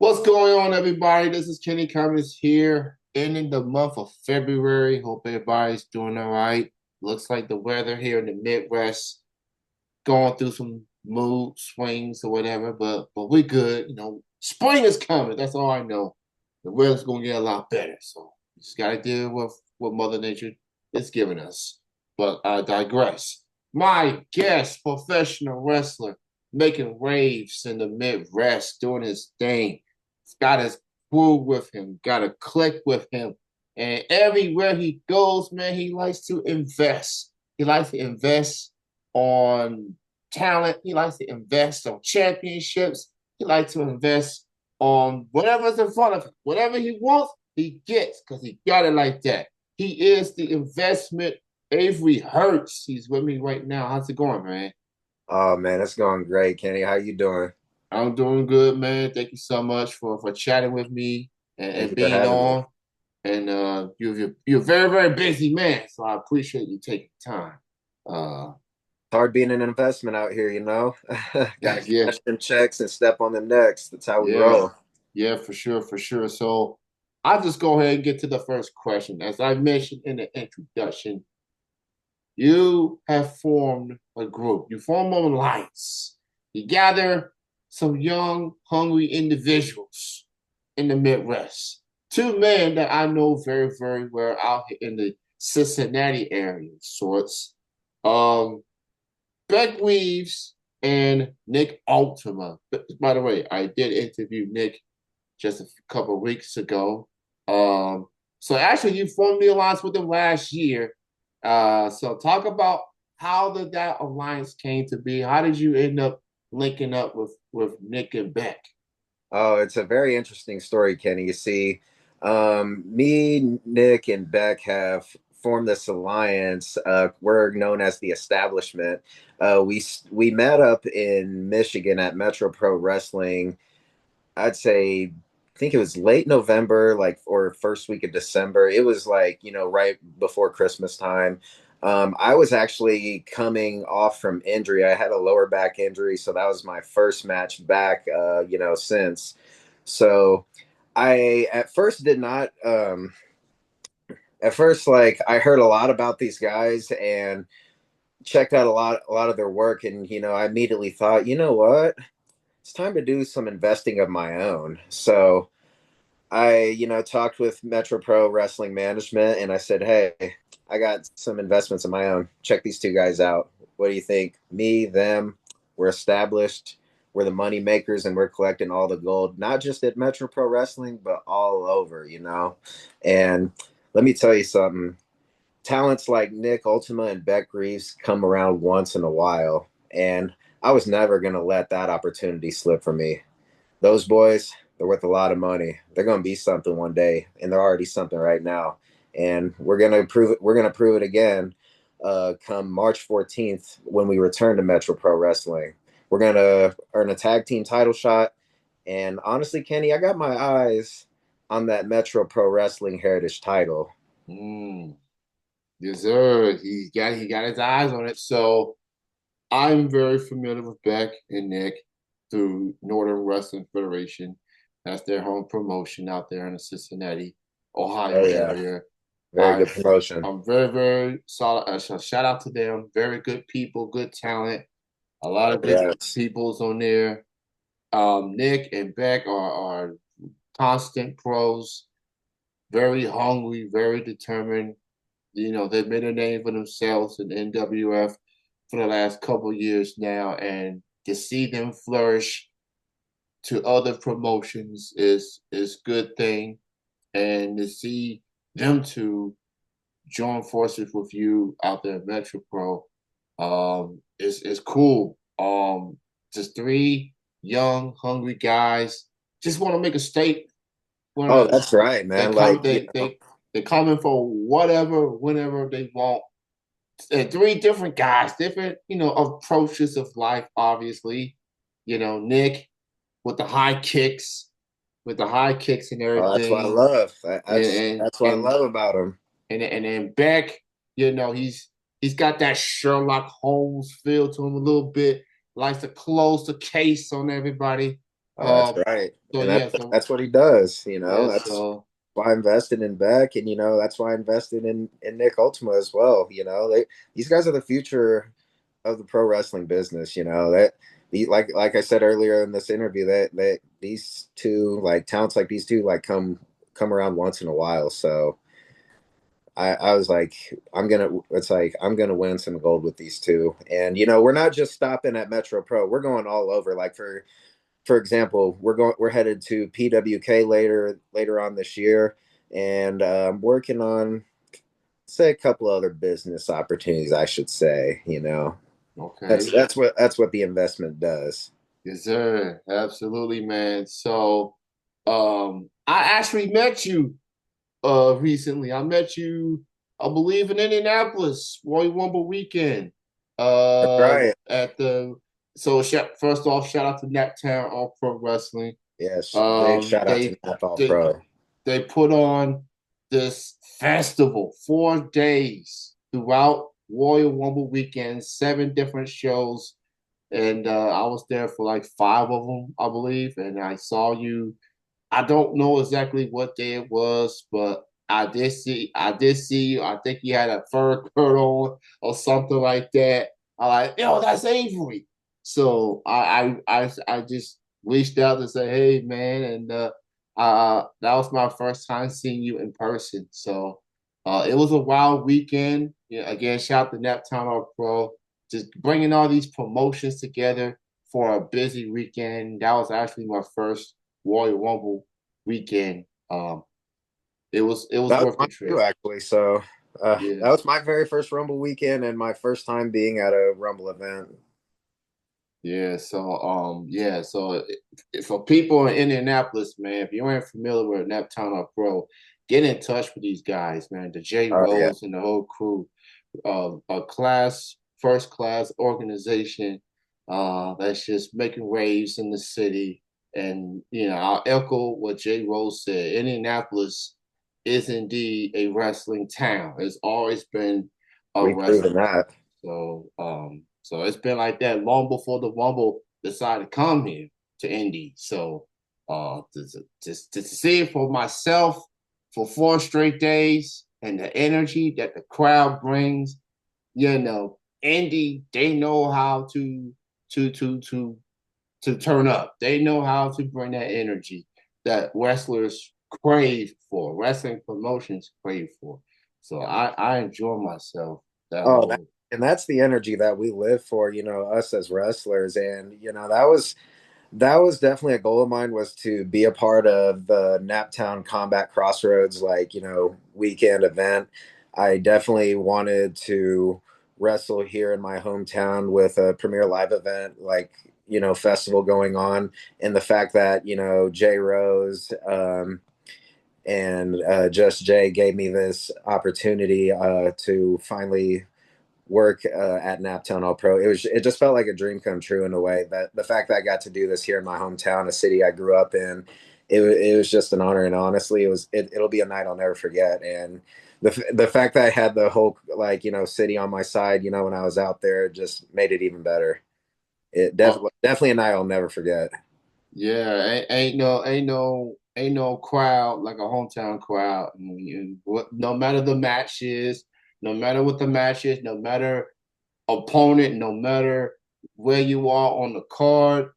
What's going on, everybody? This is Kenny Cummins here, ending the month of February. Hope everybody's doing all right. Looks like the weather here in the Midwest going through some mood swings or whatever, but we're good. Spring is coming. That's all I know. The weather's gonna get a lot better, so we just gotta deal with what Mother Nature is giving us. But I digress. My guest, professional wrestler, making waves in the Midwest, doing his thing. He's got his crew with him, got a click with him. And everywhere he goes, man, he likes to invest. He likes to invest on talent. He likes to invest on championships. He likes to invest on whatever's in front of him. Whatever he wants, he gets because he got it like that. He is the investment Avery Hurts. He's with me right now. How's it going, man? Oh man, it's going great, Kenny. How you doing? I'm doing good, man. Thank you so much for chatting with me Thank and you for being having me. on. And you're a very, very busy man, so I appreciate you taking time. Uh, It's hard being an investment out here, you know. Got to yeah, cash them checks and step on the next. That's how we yeah, roll. yeah, for sure, for sure. So I'll just go ahead and get to the first question. As I mentioned in the introduction, you have formed a group. You form an alliance. You gather some young, hungry individuals in the Midwest. Two men that I know very, very well out here in the Cincinnati area, sorts. Um, Beck Weaves and Nick Altima. By the way, I did interview Nick just a couple of weeks ago. So actually, you formed the alliance with him last year. So talk about how did that alliance came to be? How did you end up linking up with Nick and Beck? Oh, it's a very interesting story, Kenny. You see, me, Nick, and Beck have formed this alliance. We're known as the Establishment. We met up in Michigan at Metro Pro Wrestling. I'd say, I think it was late November, like, or first week of December. It was like, right before Christmas time. I was actually coming off from injury. I had a lower back injury, so that was my first match back, since. So I at first did not, at first, like, I heard a lot about these guys and checked out a lot of their work. And, I immediately thought, you know what? It's time to do some investing of my own. So, I talked with Metro Pro Wrestling Management and I said, hey, I got some investments of my own. Check these two guys out. What do you think? Me, them, we're established. We're the money makers and we're collecting all the gold, not just at Metro Pro Wrestling, but all over. And let me tell you something. Talents like Nick Ultima and Beck Reeves come around once in a while. And I was never going to let that opportunity slip from me. Those boys, they're worth a lot of money. They're going to be something one day, and they're already something right now. And we're going to prove it. We're going to prove it again come March 14th when we return to Metro Pro Wrestling. We're going to earn a tag team title shot. And honestly, Kenny, I got my eyes on that Metro Pro Wrestling Heritage title. Mm, yes, sir. He got his eyes on it. So I'm very familiar with Beck and Nick through Northern Wrestling Federation. That's their home promotion out there in the Cincinnati, Oh, Ohio yeah. area. Very I good promotion. I'm very, very solid. So shout out to them. Very good people, good talent. A lot of good Yes. peoples on there. Nick and Beck are constant pros, very hungry, very determined. They've made a name for themselves in NWF for the last couple years now, and to see them flourish to other promotions is good thing, and to see them to join forces with you out there at Metro Pro, is cool. Just three young, hungry guys just want to make a statement. Want Oh, to that's right, they man. come Like, they coming for whatever, whenever they want. Three different guys, different approaches of life. Obviously, Nick with the high kicks, and oh, that's what I everything, love. and That's and that's what I and love about him. and then Beck, he's got that Sherlock Holmes feel to him a little bit. Likes to close the case on everybody. Oh, that's Um, right. so And yeah, so that's what he does, you know. yeah, That's so why I invested in Beck, and that's why I invested in Nick Ultima as well. These guys are the future of the pro wrestling business. Like I said earlier in this interview, that these two like talents like these two like come around once in a while. So I was like, I'm gonna win some gold with these two. And we're not just stopping at Metro Pro. We're going all over. Like for example, we're headed to PWK later on this year, and working on say a couple other business opportunities. I should say, okay. that's what the investment does. Yes, sir. Absolutely, man. So I actually met you recently. I met you, I believe, in Indianapolis, Royal Rumble weekend. That's right. At the first off, shout out to Naptown All Pro Wrestling. Yes, big Um, shout out to they Nap All they Pro. they put on this festival, 4 days throughout Royal Rumble weekend, 7 different shows, and I was there for like 5 of them, I believe, and I saw you. I don't know exactly what day it was, but I did see you. I think you had a fur coat on or something like that. I like, yo, that's Avery. So I just reached out to say, hey man, and that was my first time seeing you in person. So it was a wild weekend. Yeah, again, shout out to Naptown All Pro, just bringing all these promotions together for a busy weekend. That was actually my first Royal Rumble weekend. It was That was worth the mine too, trip. actually. So that Yeah, was my very first Rumble weekend and my first time being at a Rumble event. yeah. For people in Indianapolis, man, if you ain't familiar with Naptown or Pro, get in touch with these guys, man. The J Oh yeah, Rose and the whole crew. A first class organization that's just making waves in the city. And I'll echo what Jay Rose said. Indianapolis is indeed a wrestling town. It's always been a we've proven wrestling that. town. So it's been like that long before the Rumble decided to come here to Indy. So to see it for myself for 4 straight days and the energy that the crowd brings, Indy, they know how to to to to turn up. They know how to bring that energy that wrestlers crave for, wrestling promotions crave for. So I enjoy myself that Oh, whole. and that's the energy that we live for, us as wrestlers. And that was definitely a goal of mine, was to be a part of the Naptown Combat Crossroads, like, weekend event. I definitely wanted to wrestle here in my hometown with a premier live event, like, festival going on. And the fact that, Jay Rose, and Just Jay gave me this opportunity to finally work at Naptown All Pro. It just felt like a dream come true in a way. That the fact that I got to do this here in my hometown, a city I grew up in, it was just an honor. And honestly, it'll be a night I'll never forget. And the fact that I had the whole like city on my side, when I was out there, just made it even better. It definitely a night I'll never forget. Yeah, ain't no crowd like a hometown crowd. No matter the match is, no matter what the match is, no matter opponent, no matter where you are on the card,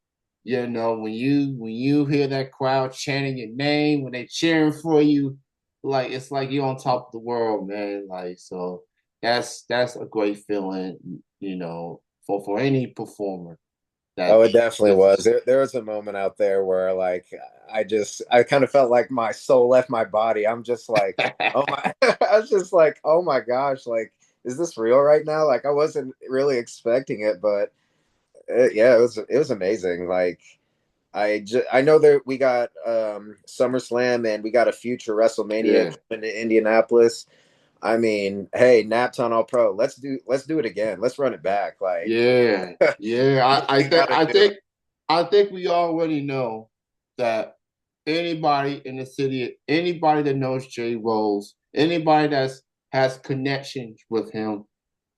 when you hear that crowd chanting your name, when they cheering for you, like it's like you're on top of the world, man. Like so, that's a great feeling, for any performer Oh, that it definitely gets was. There was a moment out there where like I kind of felt like my soul left my body. I'm just like, oh my, I was just like, oh my gosh, like, is this real right now? Like, I wasn't really expecting it, but yeah, it was amazing. Like, I know that we got SummerSlam and we got a future WrestleMania yeah. coming to Indianapolis. I mean, hey, Naptown All Pro, let's do it again. Let's run it back. Like, Yeah, yeah. I we think gotta I do it. think I think we already know that anybody in the city, anybody that knows Jay Rose, anybody that's has connections with him,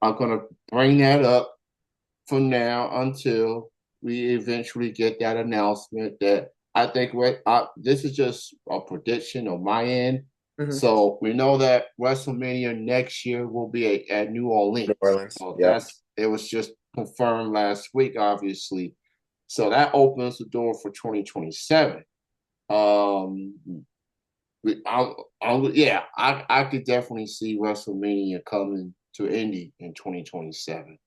are gonna bring that up from now until we eventually get that announcement that I think this is just a prediction on my end. Mhm. So we know that WrestleMania next year will be at New New Orleans. Orleans. So Yep. it was just confirmed last week, obviously. So that opens the door for 2027. Um, yeah, I could definitely see WrestleMania coming to Indy in 2027.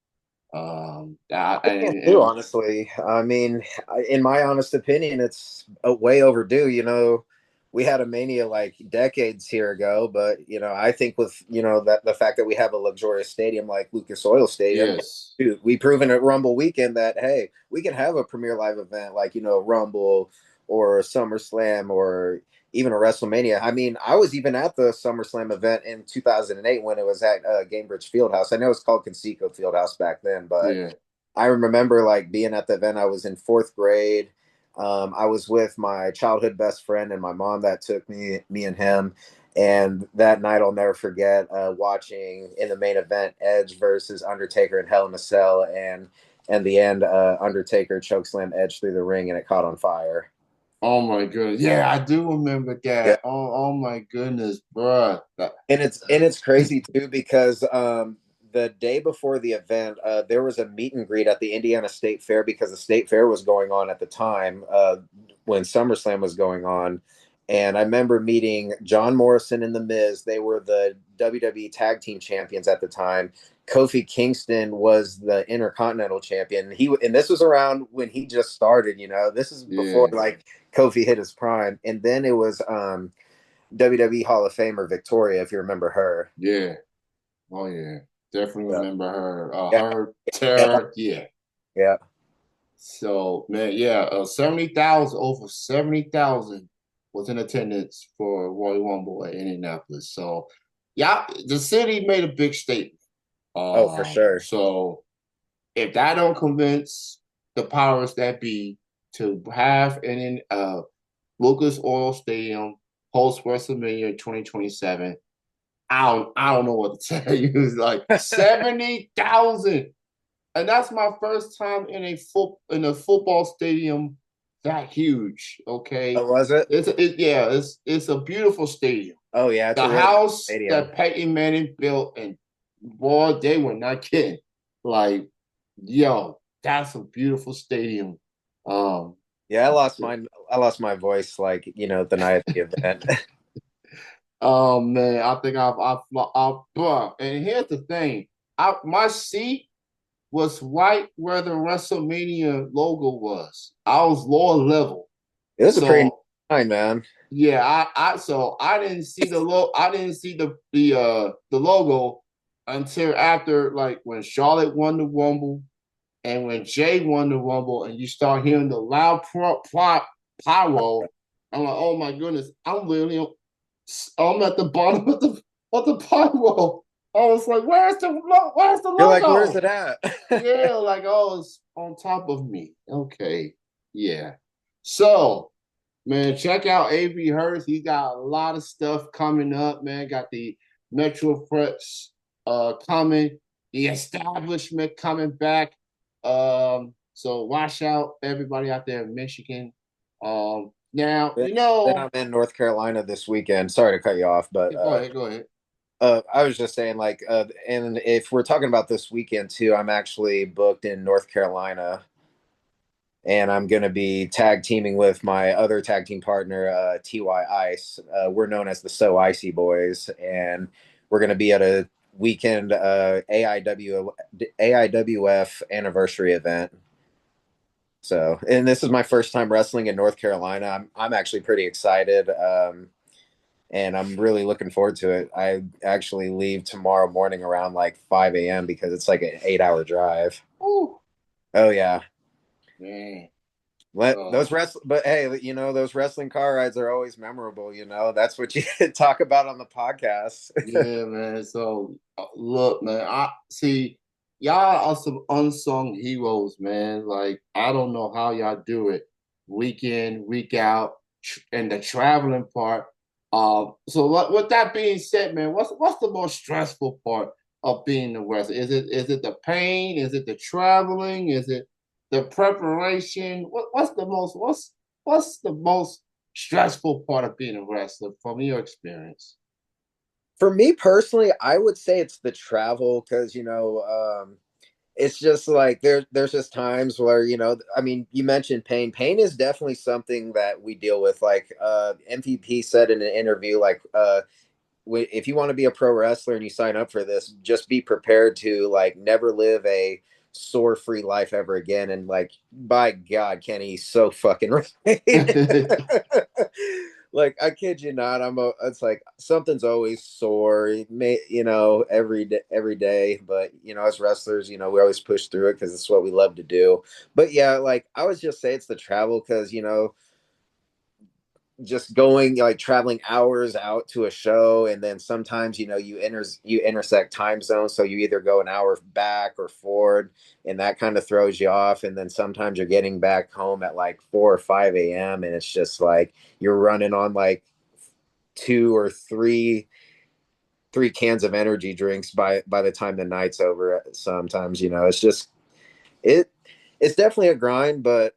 Too, And honestly. I mean, in my honest opinion, it's way overdue. We had a Mania like decades here ago, but I think with that the fact that we have a luxurious stadium like Lucas Oil Stadium, yes, dude, we proven at Rumble weekend that hey, we can have a premier live event like Rumble or SummerSlam or even a WrestleMania. I mean, I was even at the SummerSlam event in 2008 when it was at Gainbridge Fieldhouse. I know it's called Conseco Fieldhouse back then, but yeah. I remember like being at the event. I was in fourth grade. I was with my childhood best friend and my mom that took me and him. And that night, I'll never forget watching in the main event Edge versus Undertaker in Hell in a Cell, and the end, Undertaker chokeslam Edge through the ring, and it caught on fire. Oh my goodness. Yeah, I do remember Yeah, that. Oh my goodness, bruh. and it's crazy too because the day before the event, there was a meet and greet at the Indiana State Fair because the State Fair was going on at the time when SummerSlam was going on. And I remember meeting John Morrison and The Miz. They were the WWE Tag Team Champions at the time. Kofi Kingston was the Intercontinental Champion. And this was around when he just started. This is before Yeah, like Kofi hit his prime. And then it was WWE Hall of Famer Victoria, if you remember her. yeah. Oh yeah. Definitely Yeah, remember her. yeah, Her yeah, terror. Yeah. yeah. So man, yeah, 70,000, over 70,000 was in attendance for Royal Rumble at Indianapolis. So yeah, the city made a big statement. Oh, for sure. So if that don't convince the powers that be to have an Lucas Oil Stadium host WrestleMania in 2027, I don't know what to tell you. It's like 70,000. And that's my first time in a football stadium that huge. Oh, Okay, was it? yeah, it's a beautiful stadium. Oh, yeah. It's The a really nice house stadium. that Peyton Manning built, and boy, they were not kidding. Like, yo, that's a beautiful stadium. Um, Yeah, I lost my voice like the night of the event. oh man, I think bruh. And here's the thing, my seat was right where the WrestleMania logo was. I was lower level. It was a pretty So nice man. yeah, I didn't see I didn't see the logo until after, like, when Charlotte won the Rumble and when Jay won the Rumble, and you start hearing the loud pyro. I'm like, oh my goodness, I'm at the bottom of the pyro. I was like, where's the You're like, where's logo? it at? Yeah, like, oh, it's on top of me. Okay. Yeah. So, man, check out Avery Hurts. He got a lot of stuff coming up, man. Got the Metro Frets coming, the establishment coming back. So watch out, everybody out there in Michigan. Now, then, then I'm in North Carolina this weekend. Sorry to cut you off, but go ahead, go ahead. I was just saying, like, and if we're talking about this weekend too, I'm actually booked in North Carolina, and I'm going to be tag teaming with my other tag team partner, Ty Ice. We're known as the So Icy Boys, and we're going to be at a weekend AIWF anniversary event. So, and this is my first time wrestling in North Carolina. I'm actually pretty excited. And I'm really looking forward to it. I actually leave tomorrow morning around like 5 a.m. because it's like an 8 hour drive. Ooh, Oh yeah. man. But hey, those wrestling car rides are always memorable. That's what you talk about on the podcast. Yeah, man. So look, man, I see y'all are some unsung heroes, man. Like, I don't know how y'all do it week in, week out, and the traveling part. So with that being said, man, what's the most stressful part of being a wrestler? Is it the pain? Is it the traveling? Is it the preparation. What's the most stressful part of being a wrestler from your experience? For me personally, I would say it's the travel because it's just like there's just times where I mean, you mentioned pain. Pain is definitely something that we deal with. Like MVP said in an interview, like if you want to be a pro wrestler and you sign up for this, just be prepared to like never live a sore free life ever again. And like, by God, Kenny's so fucking right. Like, I kid you not, it's like something's always sore. It may, every day, but as wrestlers, we always push through it because it's what we love to do. But yeah, like I would just say it's the travel because just going like traveling hours out to a show, and then sometimes you intersect time zones, so you either go an hour back or forward, and that kind of throws you off. And then sometimes you're getting back home at like 4 or 5 a.m., and it's just like you're running on like two or three cans of energy drinks by the time the night's over. Sometimes it's just it it's definitely a grind, but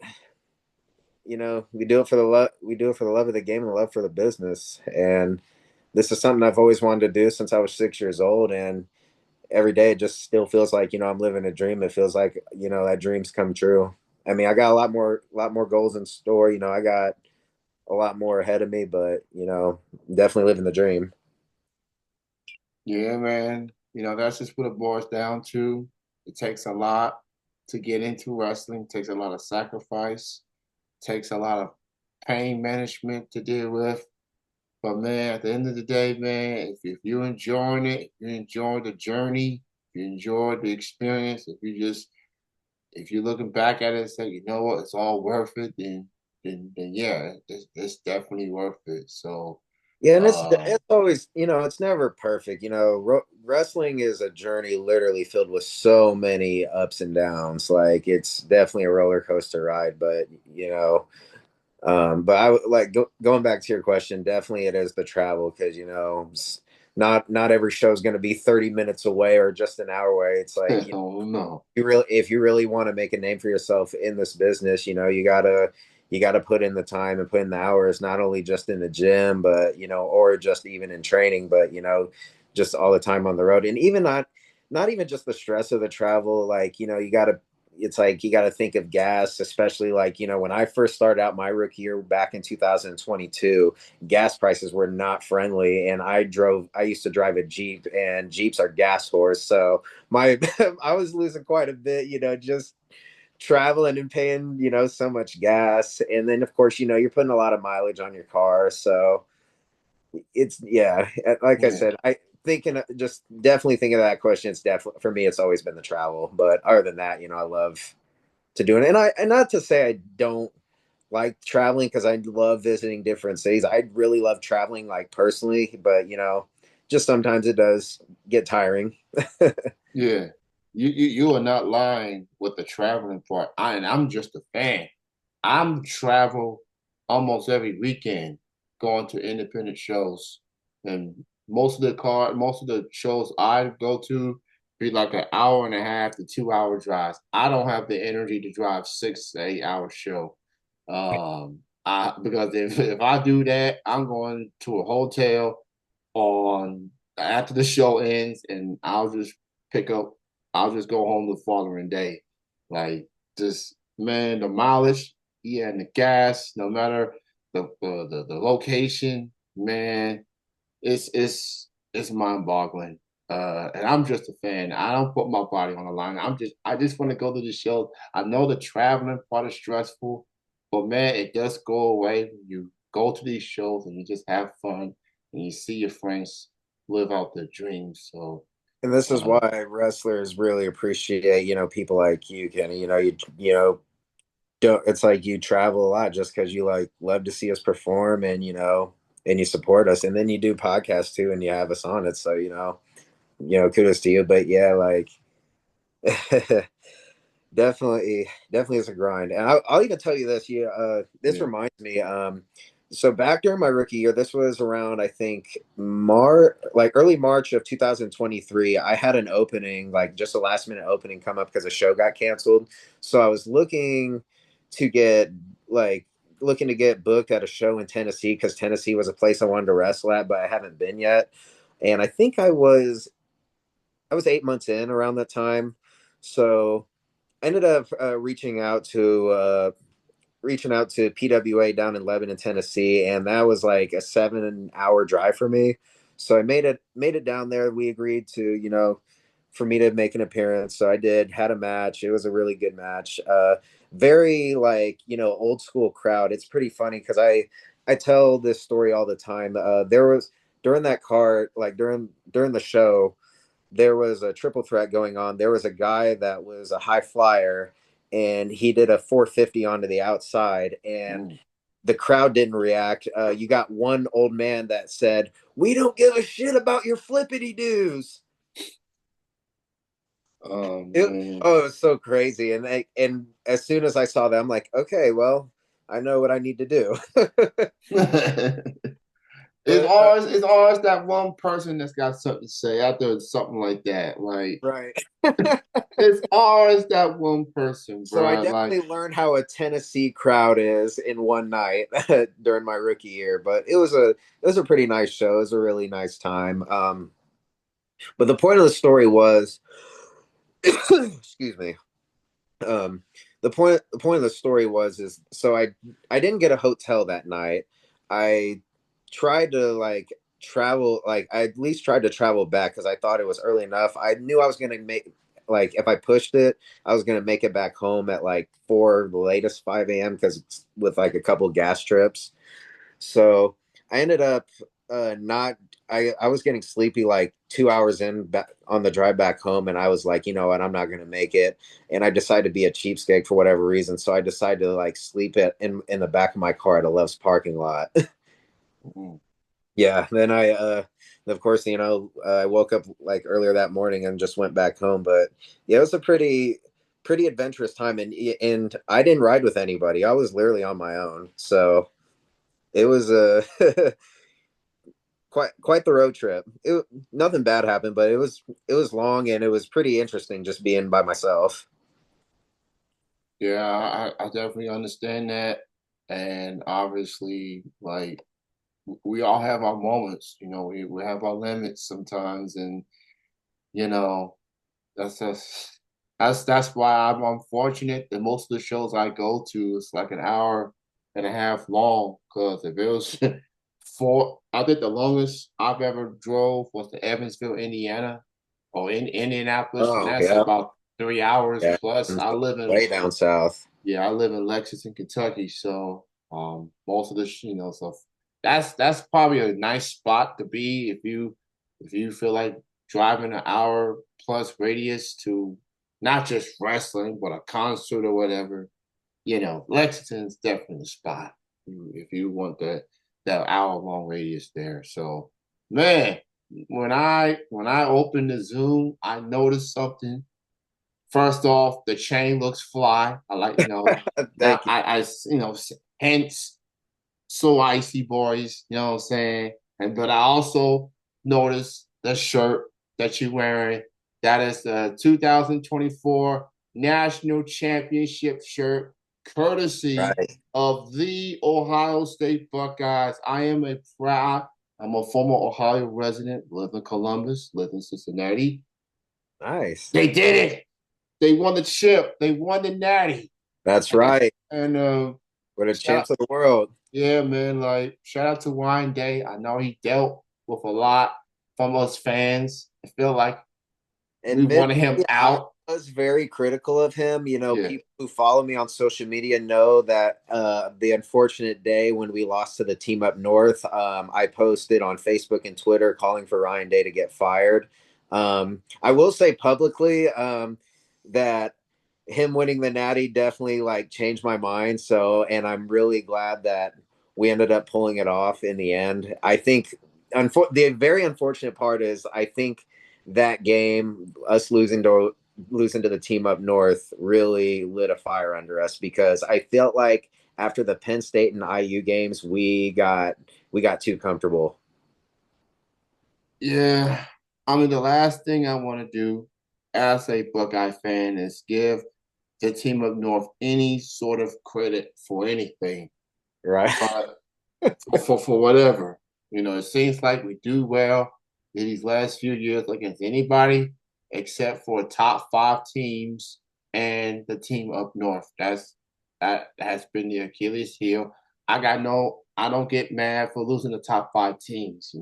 we do it for the love. We do it for the love of the game and the love for the business. And this is something I've always wanted to do since I was 6 years old. And every day it just still feels like I'm living a dream. It feels like that dream's come true. I mean, I got a lot more goals in store. I got a lot more ahead of me, but definitely living the dream. Yeah, man. That's just what it boils down to. It takes a lot to get into wrestling. It takes a lot of sacrifice. It takes a lot of pain management to deal with. But man, at the end of the day, man, if you're enjoying it, if you enjoy the journey, if you enjoy the experience, if you're looking back at it and say, you know what, it's all worth it, then yeah, it's definitely worth it. So, Yeah, and it's uh, it's always it's never perfect. Wrestling is a journey literally filled with so many ups and downs. Like it's definitely a roller coaster ride, but but I would like going back to your question. Definitely, it is the travel because not every show is going to be 30 minutes away or just an hour away. It's like oh no, if you really want to make a name for yourself in this business, you gotta put in the time and put in the hours, not only just in the gym, but or just even in training, but just all the time on the road, and even not even just the stress of the travel. Like you gotta. It's like you got to think of gas, especially like when I first started out my rookie year back in 2022, gas prices were not friendly, and I used to drive a Jeep, and Jeeps are gas whores, so my I was losing quite a bit, just traveling and paying, so much gas. And then of course, you're putting a lot of mileage on your car. So it's yeah, like I yeah, said, I thinking just definitely thinking of that question. It's definitely for me, it's always been the travel. But other than that, I love to do it. And not to say I don't like traveling because I love visiting different cities. I really love traveling like personally, but just sometimes it does get tiring. yeah. You are not lying with the traveling part. And I'm just a fan. I'm travel almost every weekend going to independent shows. And most of the shows I go to be like an hour and a half to 2 hour drives. I don't have the energy to drive 6 to 8 hour show. Because if I do that, I'm going to a hotel on after the show ends, and pick up. I'll just go home the following day. Like just man, the mileage, yeah, and the gas, no matter the location, man, it's mind boggling. And I'm just a fan. I don't put my body on the line. I just want to go to the show. I know the traveling part is stressful, but man, it does go away when you go to these shows and you just have fun and you see your friends live out their dreams. So, And this is uh, why wrestlers really appreciate, people like you, Kenny. You don't. It's like you travel a lot just because you like love to see us perform, and and you support us, and then you do podcasts too, and you have us on it. So kudos to you. But yeah, like definitely is a grind. And I'll even tell you this. Yeah, this yeah, reminds me. So back during my rookie year, this was around I think March, like early March of 2023. I had an opening, like just a last minute opening, come up because a show got canceled. So I was to get like looking to get booked at a show in Tennessee because Tennessee was a place I wanted to wrestle at, but I haven't been yet. And I think I was 8 months in around that time. So I ended up reaching out to PWA down in Lebanon, Tennessee, and that was like a 7 hour drive for me. So I made it down there. We agreed to, for me to make an appearance. So I did, had a match. It was a really good match. Very like, old school crowd. It's pretty funny because I tell this story all the time. There was during that card, like during the show, there was a triple threat going on. There was a guy that was a high flyer and he did a 450 onto the outside and Ooh. the crowd didn't react. You got one old man that said, "We don't give a shit about your flippity doos." Oh man. It was so crazy. And as soon as I saw that, I'm like, okay, well, I know what I need to do. It's but always it's always that one person that's got something to say after something like that. Like right. it's always that one person, So I bro. Like definitely learned how a Tennessee crowd is in one night during my rookie year, but it was a pretty nice show. It was a really nice time. But the point of the story was, excuse me. Um, the point of the story was is so I didn't get a hotel that night. I tried to like travel, like I at least tried to travel back because I thought it was early enough. I knew I was gonna make like if I pushed it, I was gonna make it back home at like 4, the latest 5 a.m. because with like a couple gas trips. So I ended up not. I was getting sleepy like 2 hours in back on the drive back home, and I was like, you know what, I'm not gonna make it. And I decided to be a cheapskate for whatever reason, so I decided to like sleep in the back of my car at a Love's parking lot. mm, Yeah, then of course, I woke up like earlier that morning and just went back home. But yeah, it was a pretty adventurous time, and I didn't ride with anybody. I was literally on my own, so it was quite the road trip. Nothing bad happened, but it was long and it was pretty interesting just being by myself. yeah, I definitely understand that. And obviously, like we all have our moments, we have our limits sometimes, and you know, that's just that's why I'm unfortunate that most of the shows I go to is like an hour and a half long. Because if it was I think the longest I've ever drove was to Evansville, Indiana, or in Indianapolis, and Oh that's yeah, about 3 hours yeah, plus. way down south. I live in Lexington, Kentucky, so most of the so that's probably a nice spot to be if you feel like driving an hour plus radius to not just wrestling but a concert or whatever. Lexington's definitely the spot if you want that hour long radius there. So man, when I opened the Zoom, I noticed something. First off, the chain looks fly. I like, that Thank you. hence so icy boys, you know what I'm saying? But I also noticed the shirt that you're wearing. That is the 2024 National Championship shirt, courtesy Right, of the Ohio State Buckeyes. I'm a former Ohio resident, live in Columbus, live in Cincinnati. nice. They did it. They won the chip. They won the natty. That's And right. We're the shout champs of the world. yeah, man. Like shout out to Ryan Day. I know he dealt with a lot from us fans. I feel like we wanted him Admittedly, I out. was very critical of him. Yeah. People who follow me on social media know that the unfortunate day when we lost to the team up north, I posted on Facebook and Twitter calling for Ryan Day to get fired. I will say publicly that him winning the Natty definitely like changed my mind. So, and I'm really glad that we ended up pulling it off in the end. I think the very unfortunate part is I think that game, us losing to the team up north, really lit a fire under us because I felt like after the Penn State and IU games, we got too comfortable. Yeah. I mean, the last thing I want to do as a Buckeye fan is give the team up north any sort of credit for anything, Right. but for whatever. It seems like we do well in these last few years against anybody except for top five teams and the team up north. That has been the Achilles heel. I don't get mad for losing the top five teams.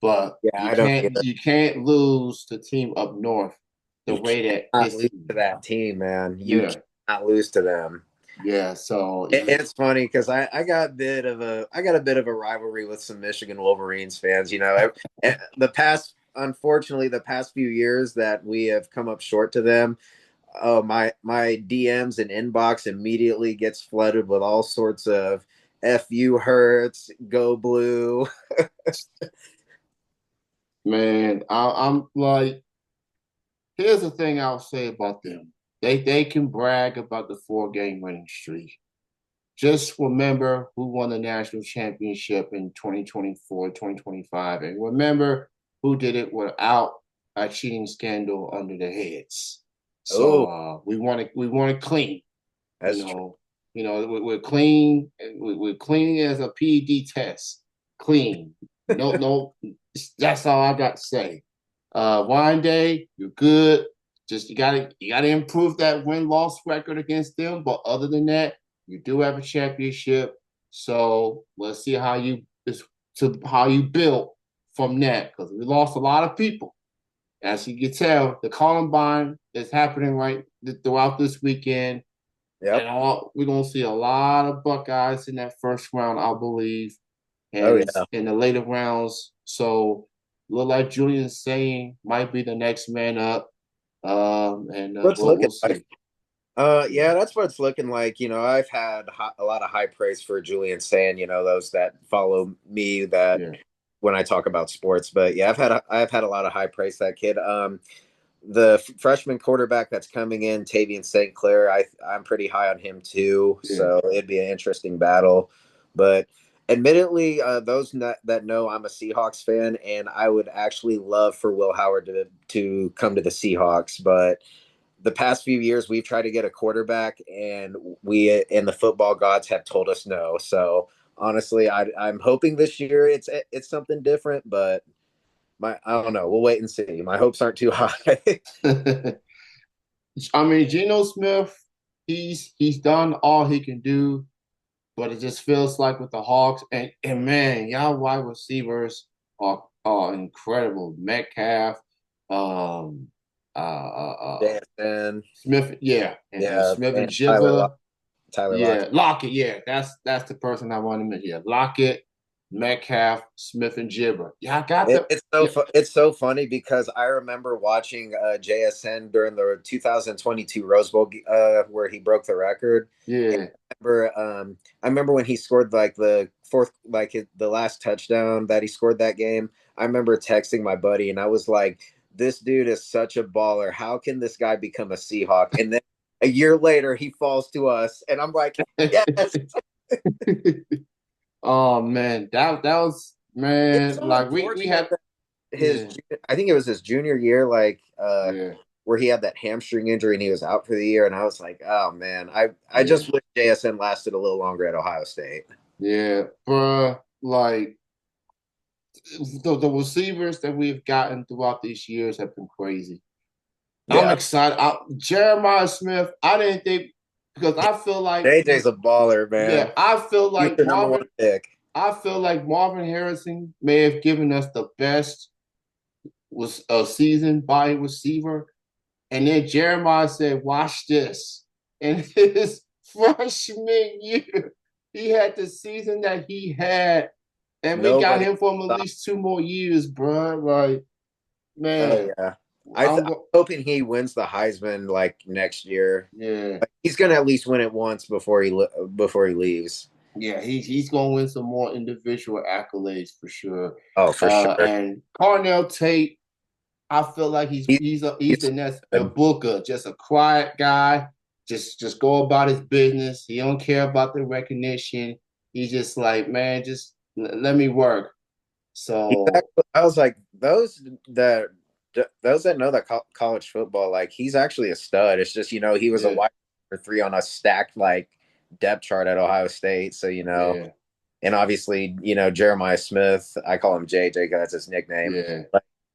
But Yeah, you I don't can't either. you can't lose the team up north the You way that cannot this lose team. to that team, man. You Yeah. cannot lose to them. Yeah. So It's funny because I got a bit of a rivalry with some Michigan Wolverines fans. The past, unfortunately, the past few years that we have come up short to them. Oh, my DMs and inbox immediately gets flooded with all sorts of "fu hurts," "go blue." man, I'm like, here's the thing I'll say about them. They can brag about the 4 game winning streak. Just remember who won the national championship in 2024, 2025, and remember who did it without a cheating scandal under their heads. So Oh, we want to clean. You that's true. know, we're clean. We're clean as a PED test. Clean. No, no. That's all I got to say. Wine Day, you're good. Just you gotta improve that win loss record against them. But other than that, you do have a championship. So let's see how you build from that because we lost a lot of people. As you can tell, the Columbine is happening right throughout this weekend. And Yep. we're gonna see a lot of Buckeyes in that first round, I believe, Oh and yeah. in the later rounds. So look like Julian's saying might be the next man up. And What's we'll looking like? see. Yeah, that's what it's looking like. I've had a lot of high praise for Julian Sand. Those that follow me that Yeah, when I talk about sports. But yeah, I've had a lot of high praise for that kid. The freshman quarterback that's coming in, Tavian St. Clair, I'm pretty high on him too. yeah. So it'd be an interesting battle. But admittedly, those that know I'm a Seahawks fan, and I would actually love for Will Howard to come to the Seahawks. But the past few years, we've tried to get a quarterback, and the football gods have told us no. So honestly, I'm hoping this year it's something different, but I don't know. We'll wait and see. My hopes aren't too high. I mean, Geno Smith, he's done all he can do, but it just feels like with the Hawks and man, y'all wide receivers are incredible. Metcalf, um, JSN, Smith, yeah, and yeah, Smith and and Tyler Jibba, Tyler Lockett. yeah, Lockett, yeah, that's the person I want to mention. Yeah, Lockett, Metcalf, Smith and Jibba. Yeah, I got It, the it's so yeah, fu- it's so funny because I remember watching JSN during the 2022 Rose Bowl where he broke the record. And yeah. I remember when he scored like the fourth, like the last touchdown that he scored that game. I remember texting my buddy and I was like, "This dude is such a baller. How can this guy become a Seahawk?" And then a year later, he falls to us, and I'm like, "Yes." Oh man, that was It's man. so Like we unfortunate had his yeah, I think it was his junior year, like yeah, where he had that hamstring injury and he was out for the year. And I was like, oh man, I yeah, just wish JSN lasted a little longer at Ohio State. yeah, bruh. Like the receivers that we've gotten throughout these years have been crazy. I'm Yeah, excited. Jeremiah Smith, I didn't think because JJ's a baller, man. yeah, I feel like Future number one Marvin. pick. I feel like Marvin Harrison may have given us the best was a season by receiver. And then Jeremiah said, "Watch this." In his freshman year, he had the season that he had, and we got Nobody him for at stopped. least 2 more years, bro. Like, Oh man, yeah. I'm I'm go- hoping he wins the Heisman like next year. yeah, Like, he's gonna at least win it once before he leaves. yeah. He's gonna win some more individual accolades for sure. Oh, for sure. And Carnell Tate, I feel like he's He's he's a, he's he's the next good. Ibuka, just a quiet guy, just go about his business. He don't care about the recognition. He's just like, man, just let me work. So Exactly. I was like, those that know that college football, like he's actually a stud. It's just he was a yeah, wide receiver three on a stacked like depth chart at Ohio State. So yeah, and obviously Jeremiah Smith, I call him JJ because that's his nickname. yeah,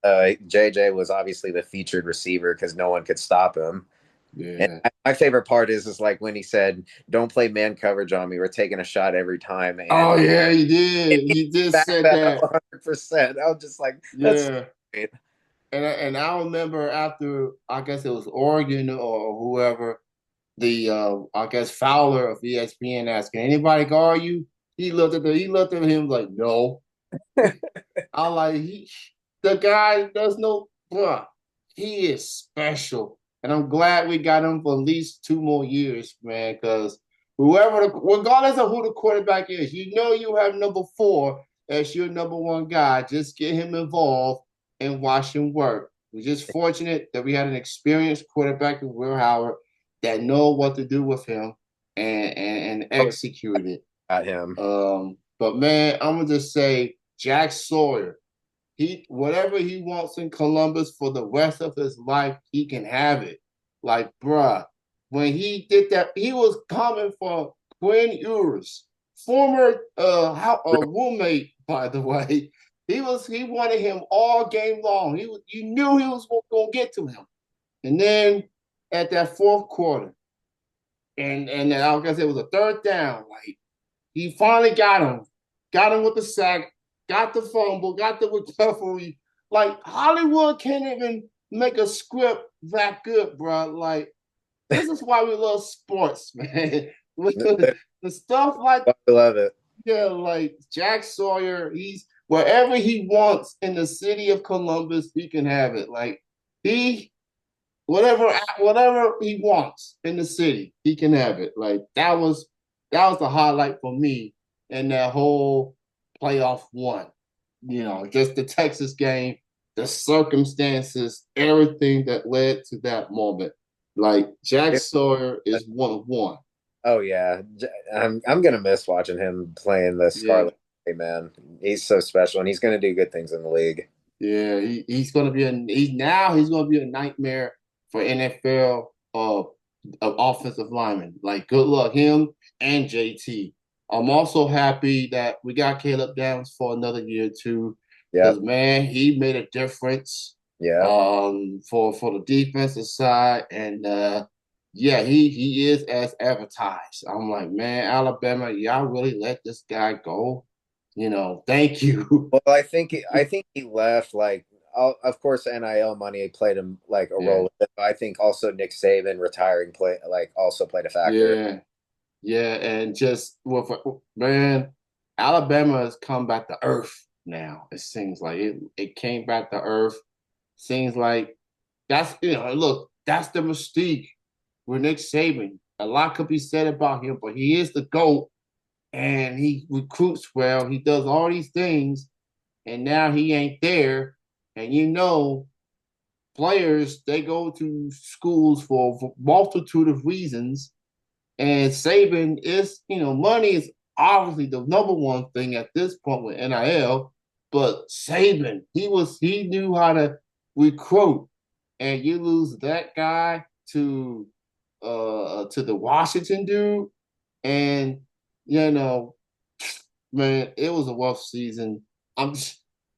Like JJ was obviously the featured receiver because no one could stop him. And yeah. my favorite part is like when he said, "Don't play man coverage on me. We're taking a shot every time." Oh And yeah, he did. He did back said that up that. 100%. I was just like, "That's Yeah. great." And I remember after I guess it was Oregon or whoever, the I guess Fowler of ESPN asked, "Can anybody guard you?" He looked at him like, "No." I like the guy does no bruh. He is special. And I'm glad we got him for at least 2 more years, man, because regardless of who the quarterback is, you have number 4 as your number 1 guy. Just get him involved and watch him work. We're just fortunate that we had an experienced quarterback in Will Howard that know what to do with him and I was execute it. at him. But man, I'm gonna just say Jack Sawyer. He whatever he wants in Columbus for the rest of his life, he can have it. Like, bruh, when he did that, he was coming for Quinn Ewers, former roommate, by the way. He wanted him all game long. You knew he was gonna get to him. And then at that fourth quarter, and like I said, it was a third down. Like he finally got him with the sack, got the fumble, got the recovery. Like Hollywood can't even make a script that good, bro. Like this is why we love sports, man. The stuff like I love it. yeah, like Jack Sawyer, he's wherever he wants in the city of Columbus, he can have it. Like he whatever he wants in the city, he can have it. Like that was the highlight for me in that whole playoff one. Just the Texas game, the circumstances, everything that led to that moment. Like Jack Sawyer is 1 of 1. Oh yeah, I'm gonna miss watching him playing the Yeah, Scarlet. Hey man, he's so special, and he's gonna do good things in the league. yeah. He's gonna be a nightmare for NFL offensive linemen. Like, good luck him and JT. I'm also happy that we got Caleb Downs for another year too, because Yep, man, he made a difference yep. for the defensive side, and yeah, he is as advertised. I'm like, man, Alabama, y'all really let this guy go? Thank you. Well, I think he left like, of course, NIL money played him like a Yeah, role. But I think also Nick Saban retiring also played a factor. yeah. Yeah, and just with man, Alabama has come back to earth now. It seems like it came back to earth. Seems like look, that's the mystique with Nick Saban. A lot could be said about him, but he is the GOAT and he recruits well. He does all these things, and now he ain't there. And players they go to schools for a multitude of reasons and Saban money is obviously the number 1 thing at this point with NIL. But Saban, he knew how to recruit, and you lose that guy to the Washington dude, and you know, man, it was a rough season. I'm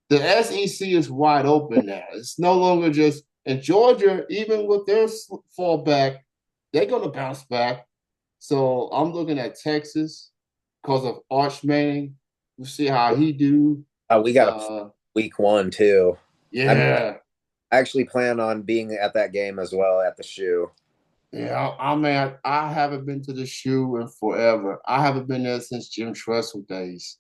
the SEC is wide open now. It's no longer just and Georgia, even with their fallback, they're gonna bounce back. So I'm looking at Texas because of Arch Manning. We'll see how he do. We got a Uh, week 1 too. I'm yeah, actually plan on being at that game as well at the shoe. yeah. I haven't been to the shoe in forever. I haven't been there since Jim Tressel days.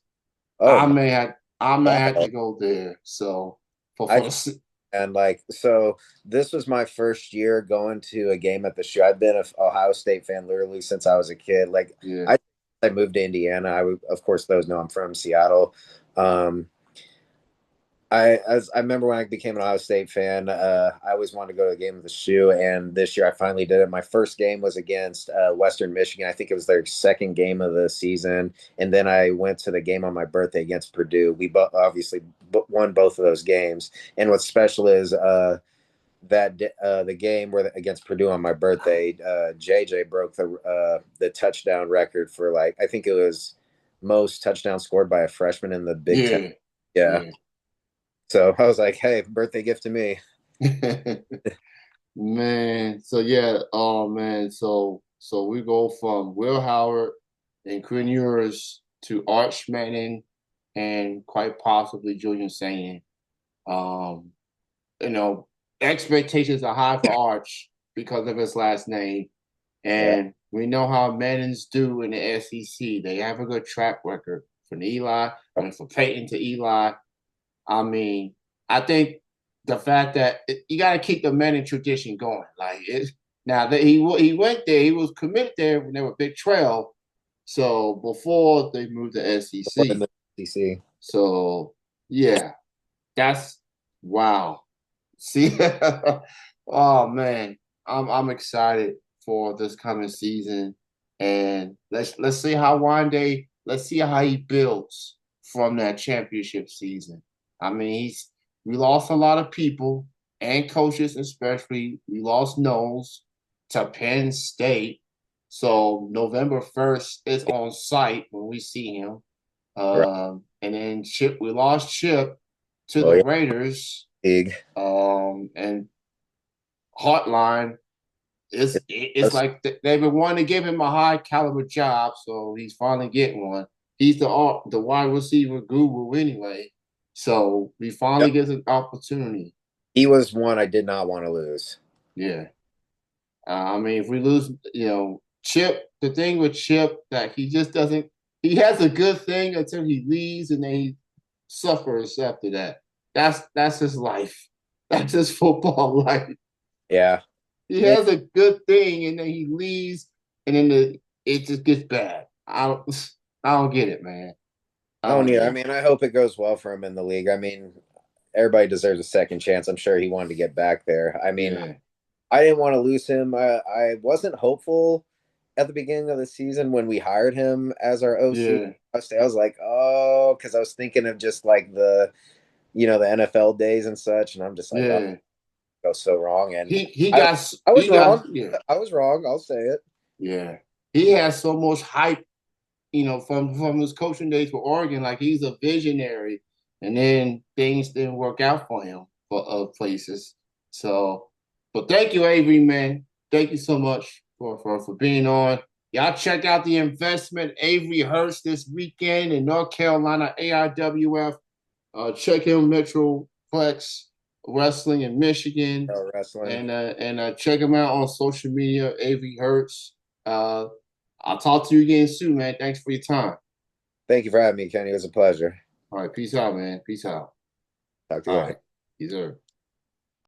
Oh I my may have I may have God. to go there. So I for the And like, so this was my first year going to a game at the shoe. I've been a Ohio State fan literally since I was a kid. Like, yeah, I I moved to Indiana. Of course, those know I'm from Seattle. Um, I remember when I became an Ohio State fan, I always wanted to go to a game of the shoe, and this year I finally did it. My first game was against Western Michigan. I think it was their second game of the season, and then I went to the game on my birthday against Purdue. We obviously won both of those games, and what's special is the game where against Purdue on my birthday, JJ broke the touchdown record for like I think it was most touchdowns scored by a freshman in the Big Ten. Yeah, Yeah. yeah. So I was like, hey, birthday gift to me. Man, so yeah, oh man, so we go from Will Howard and Quinn Ewers to Arch Manning and quite possibly Julian Sayin. Um, you know, expectations are high for Arch because of his last name, Yeah. and we know how Mannings do in the SEC. They have a good track record from Eli, I mean, from Peyton to Eli. I mean, I think the fact that you got to keep the Manning tradition going. Like it now that he went there, he was committed there when they were Big 12. So before they moved to Before they SEC. moved to CC. So yeah, that's wow. See, oh man, I'm excited for this coming season, and let's see how one day let's see how he builds from that championship season. I mean, we lost a lot of people and coaches, especially. We lost Knowles to Penn State, so November 1st is on site when we see him. Right. And then Chip, we lost Chip to Oh the yeah. Raiders. Big. And Hotline it's like they've been wanting to give him a high caliber job, so he's finally getting one. He's the wide receiver guru anyway, so he finally Yep. gets an opportunity. He was one I did not want to lose. Yeah, I mean, if we lose, Chip. The thing with Chip that he just doesn't. He has a good thing until he leaves, and then he suffers after that. That's his life. That's his football life. Yeah. He And has a good thing, and then he leaves, and then it just gets bad. I don't get it, man. I I don't don't either. I get it. mean, I hope it goes well for him in the league. I mean, everybody deserves a second chance. I'm sure he wanted to get back there. I mean, Yeah, I didn't want to lose him. I wasn't hopeful at the beginning of the season when we hired him as our OC. yeah, I was like, oh, because I was thinking of just like the NFL days and such, and I'm just like, oh, yeah. go so wrong. And He I got I was he got wrong. yeah, I was wrong. I'll say it. yeah. He has so much hype, from his coaching days for Oregon. Like he's a visionary, and then things didn't work out for him for places. So, but thank you, Avery, man. Thank you so much for being on. Y'all check out the Investment Avery Hurts this weekend in North Carolina, AIWF. Check him Metroplex Wrestling in Michigan, Pro wrestling. and check him out on social media, Avery Hurts. Uh, I'll talk to you again soon, man. Thanks for your time. Thank you for having me, Kenny. It was a pleasure. All right, peace out, man. Peace out. Talk to you All later. right, yes, sir.